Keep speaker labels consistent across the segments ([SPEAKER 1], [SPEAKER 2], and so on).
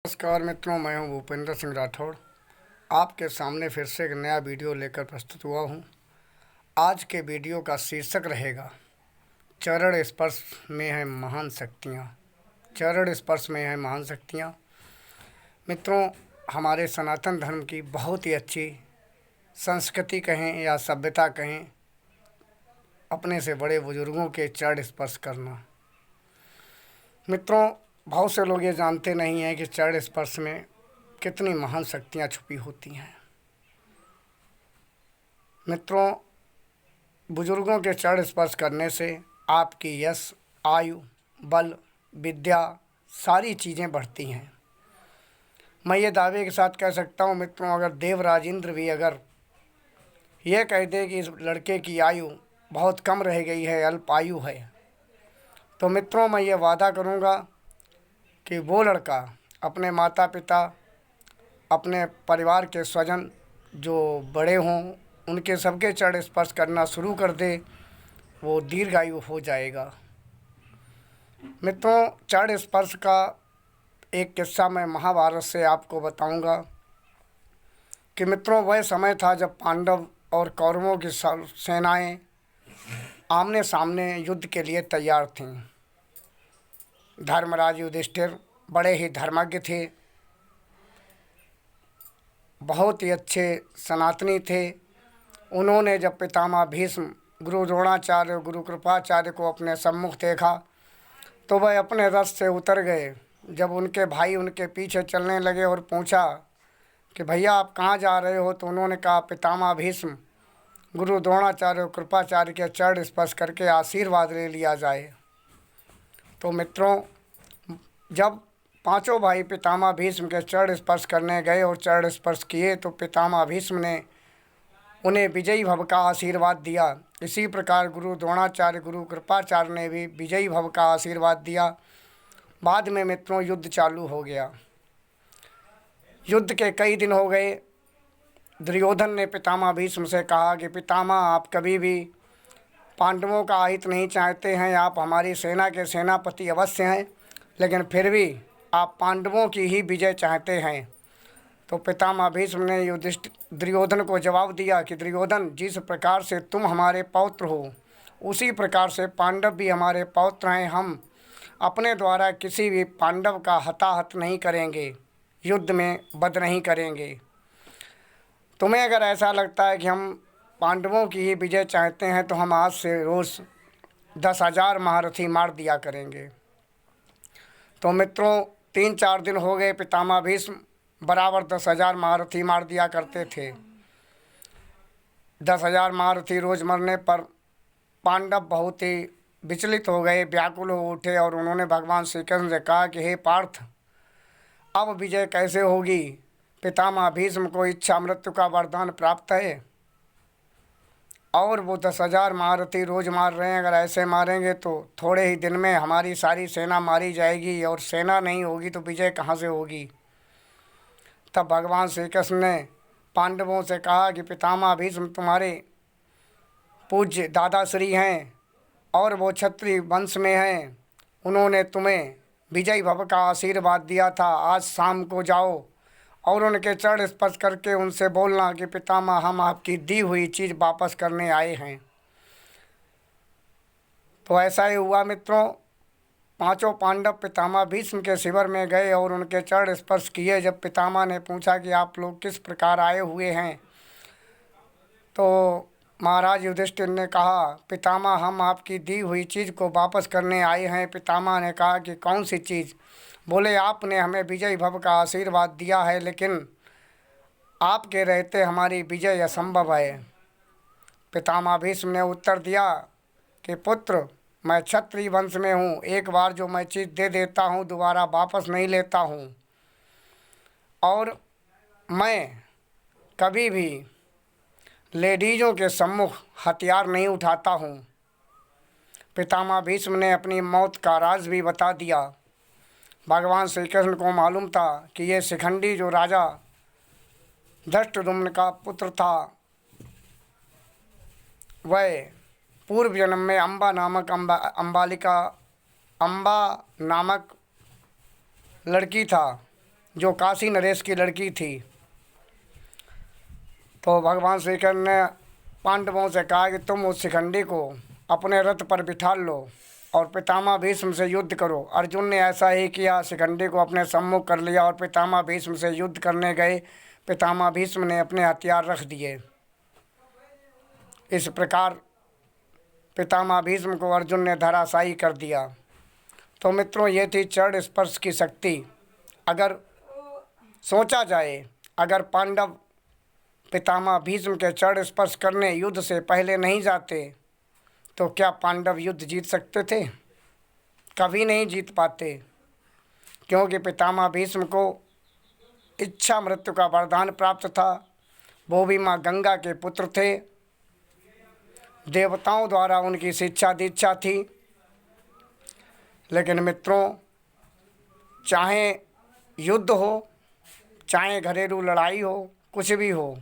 [SPEAKER 1] नमस्कार मित्रों, मैं हूं भूपेंद्र सिंह राठौड़। आपके सामने फिर से एक नया वीडियो लेकर प्रस्तुत हुआ हूं। आज के वीडियो का शीर्षक रहेगा चरण स्पर्श में है महान शक्तियां। चरण स्पर्श में है महान शक्तियां। मित्रों, हमारे सनातन धर्म की बहुत ही अच्छी संस्कृति कहें या सभ्यता कहें, अपने से बड़े बुजुर्गों के चरण स्पर्श करना। मित्रों, बहुत से लोग ये जानते नहीं हैं कि चरण स्पर्श में कितनी महान शक्तियाँ छुपी होती हैं। मित्रों, बुजुर्गों के चरण स्पर्श करने से आपकी यश, आयु, बल, विद्या सारी चीज़ें बढ़ती हैं। मैं ये दावे के साथ कह सकता हूँ मित्रों, अगर देवराज इंद्र भी अगर ये कह दे कि इस लड़के की आयु बहुत कम रह गई है, अल्प आयु है, तो मित्रों मैं ये वादा करूँगा कि वो लड़का अपने माता पिता, अपने परिवार के स्वजन जो बड़े हों, उनके सबके चरण स्पर्श करना शुरू कर दे, वो दीर्घायु हो जाएगा। मित्रों, चरण स्पर्श का एक किस्सा मैं महाभारत से आपको बताऊंगा कि मित्रों वह समय था जब पांडव और कौरवों की सेनाएं आमने सामने युद्ध के लिए तैयार थीं। धर्मराज युधिष्ठिर बड़े ही धर्मज्ञ थे, बहुत ही अच्छे सनातनी थे। उन्होंने जब पितामह भीष्म, गुरु द्रोणाचार्य, गुरु कृपाचार्य को अपने सम्मुख देखा तो वह अपने रथ से उतर गए। जब उनके भाई उनके पीछे चलने लगे और पूछा कि भैया आप कहाँ जा रहे हो, तो उन्होंने कहा पितामह भीष्म, गुरु द्रोणाचार्य और कृपाचार्य के चरण स्पर्श करके आशीर्वाद ले लिया जाए। तो मित्रों, जब पांचों भाई पितामह भीष्म के चरण स्पर्श करने गए और चरण स्पर्श किए तो पितामह भीष्म ने उन्हें विजयी भव का आशीर्वाद दिया। इसी प्रकार गुरु द्रोणाचार्य, गुरु कृपाचार्य ने भी विजयी भव का आशीर्वाद दिया। बाद में मित्रों युद्ध चालू हो गया। युद्ध के कई दिन हो गए। दुर्योधन ने पितामह भीष्म से कहा कि पितामह, आप कभी भी पांडवों का अहित नहीं चाहते हैं, आप हमारी सेना के सेनापति अवश्य हैं, लेकिन फिर भी आप पांडवों की ही विजय चाहते हैं। तो पितामह भीष्म ने दुर्योधन को जवाब दिया कि दुर्योधन, जिस प्रकार से तुम हमारे पौत्र हो उसी प्रकार से पांडव भी हमारे पौत्र हैं। हम अपने द्वारा किसी भी पांडव का हताहत नहीं करेंगे, युद्ध में वध नहीं करेंगे। तुम्हें अगर ऐसा लगता है कि हम पांडवों की ही विजय चाहते हैं तो हम आज से रोज़ 10,000 महारथी मार दिया करेंगे। तो मित्रों 3-4 दिन हो गए, पितामह भीष्म बराबर 10,000 महारथी मार दिया करते थे। 10,000 महारथी रोज़ मरने पर पांडव बहुत ही विचलित हो गए, व्याकुल हो उठे और उन्होंने भगवान श्री कृष्ण से कहा कि हे पार्थ, अब विजय कैसे होगी? पितामह भीष्म को इच्छा मृत्यु का वरदान प्राप्त है और वो 10,000 महारथी रोज़ मार रहे हैं। अगर ऐसे मारेंगे तो थोड़े ही दिन में हमारी सारी सेना मारी जाएगी और सेना नहीं होगी तो विजय कहाँ से होगी? तब भगवान श्री कृष्ण ने पांडवों से कहा कि पितामह भीष्म तुम्हारे पूज्य दादाश्री हैं और वो क्षत्रिय वंश में हैं। उन्होंने तुम्हें विजयी भव का आशीर्वाद दिया था। आज शाम को जाओ और उनके चरण स्पर्श करके उनसे बोलना कि पितामह, हम आपकी दी हुई चीज़ वापस करने आए हैं। तो ऐसा ही हुआ मित्रों। पांचों पांडव पितामह भीष्म के शिविर में गए और उनके चरण स्पर्श किए। जब पितामह ने पूछा कि आप लोग किस प्रकार आए हुए हैं, तो महाराज युधिष्ठिर ने कहा पितामह, हम आपकी दी हुई चीज़ को वापस करने आए हैं। पितामह ने कहा कि कौन सी चीज़? बोले आपने हमें विजय भव का आशीर्वाद दिया है, लेकिन आपके रहते हमारी विजय असंभव है। पितामह भीष्म ने उत्तर दिया कि पुत्र, मैं क्षत्रिय वंश में हूँ, एक बार जो मैं चीज़ दे देता हूँ दोबारा वापस नहीं लेता हूँ, और मैं कभी भी लेडीज़ों के सम्मुख हथियार नहीं उठाता हूँ। पितामह भीष्म ने अपनी मौत का राज भी बता दिया। भगवान श्री कृष्ण को मालूम था कि ये शिखंडी जो राजा धृष्टद्युम्न का पुत्र था, वह पूर्व जन्म में अम्बा नामक लड़की था जो काशी नरेश की लड़की थी। तो भगवान श्री कृष्ण ने पांडवों से कहा कि तुम उस शिखंडी को अपने रथ पर बिठा लो और पितामह भीष्म से युद्ध करो। अर्जुन ने ऐसा ही किया, शिखंडी को अपने सम्मुख कर लिया और पितामह भीष्म से युद्ध करने गए। पितामह भीष्म ने अपने हथियार रख दिए। इस प्रकार पितामह भीष्म को अर्जुन ने धराशायी कर दिया। तो मित्रों, ये थी चरण स्पर्श की शक्ति। अगर सोचा जाए, अगर पांडव पितामह भीष्म के चरण स्पर्श करने युद्ध से पहले नहीं जाते तो क्या पांडव युद्ध जीत सकते थे? कभी नहीं जीत पाते, क्योंकि पितामह भीष्म को इच्छा मृत्यु का वरदान प्राप्त था। वो भी माँ गंगा के पुत्र थे। देवताओं द्वारा उनकी शिक्षा दीक्षा थी। लेकिन मित्रों, चाहे युद्ध हो, चाहे घरेलू लड़ाई हो, कुछ भी हो,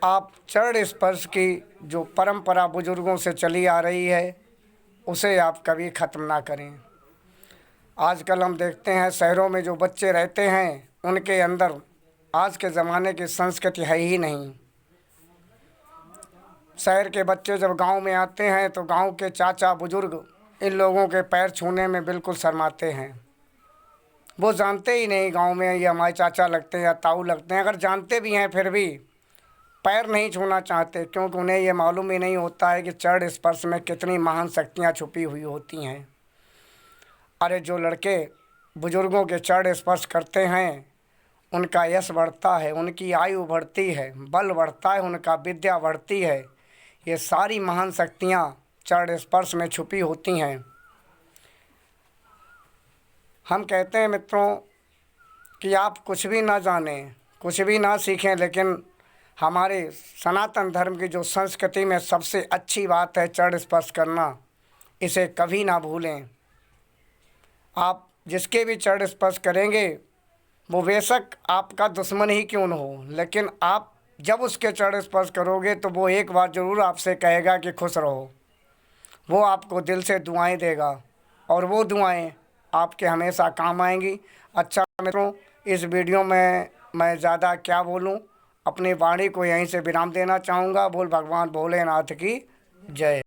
[SPEAKER 1] आप चरण स्पर्श की जो परंपरा बुजुर्गों से चली आ रही है उसे आप कभी ख़त्म ना करें। आजकल हम देखते हैं शहरों में जो बच्चे रहते हैं उनके अंदर आज के ज़माने की संस्कृति है ही नहीं। शहर के बच्चे जब गांव में आते हैं तो गांव के चाचा बुजुर्ग इन लोगों के पैर छूने में बिल्कुल शर्माते हैं। वो जानते ही नहीं गांव में ये हमारे चाचा लगते हैं या ताऊ लगते हैं। अगर जानते भी हैं फिर भी पैर नहीं छूना चाहते, क्योंकि उन्हें ये मालूम ही नहीं होता है कि चरण स्पर्श में कितनी महान शक्तियाँ छुपी हुई होती हैं। अरे जो लड़के बुजुर्गों के चरण स्पर्श करते हैं उनका यश बढ़ता है, उनकी आयु बढ़ती है, बल बढ़ता है, उनका विद्या बढ़ती है। ये सारी महान शक्तियाँ चरण स्पर्श में छुपी होती हैं। हम कहते हैं मित्रों कि आप कुछ भी ना जानें, कुछ भी ना सीखें, लेकिन हमारे सनातन धर्म की जो संस्कृति में सबसे अच्छी बात है चरण स्पर्श करना, इसे कभी ना भूलें। आप जिसके भी चरण स्पर्श करेंगे वो बेशक आपका दुश्मन ही क्यों न हो, लेकिन आप जब उसके चरण स्पर्श करोगे तो वो एक बार ज़रूर आपसे कहेगा कि खुश रहो। वो आपको दिल से दुआएं देगा और वो दुआएं आपके हमेशा काम आएंगी। अच्छा मित्रों, इस वीडियो में मैं ज़्यादा क्या बोलूं, अपनी वाणी को यहीं से विराम देना चाहूँगा। बोल भगवान भोलेनाथ की जय।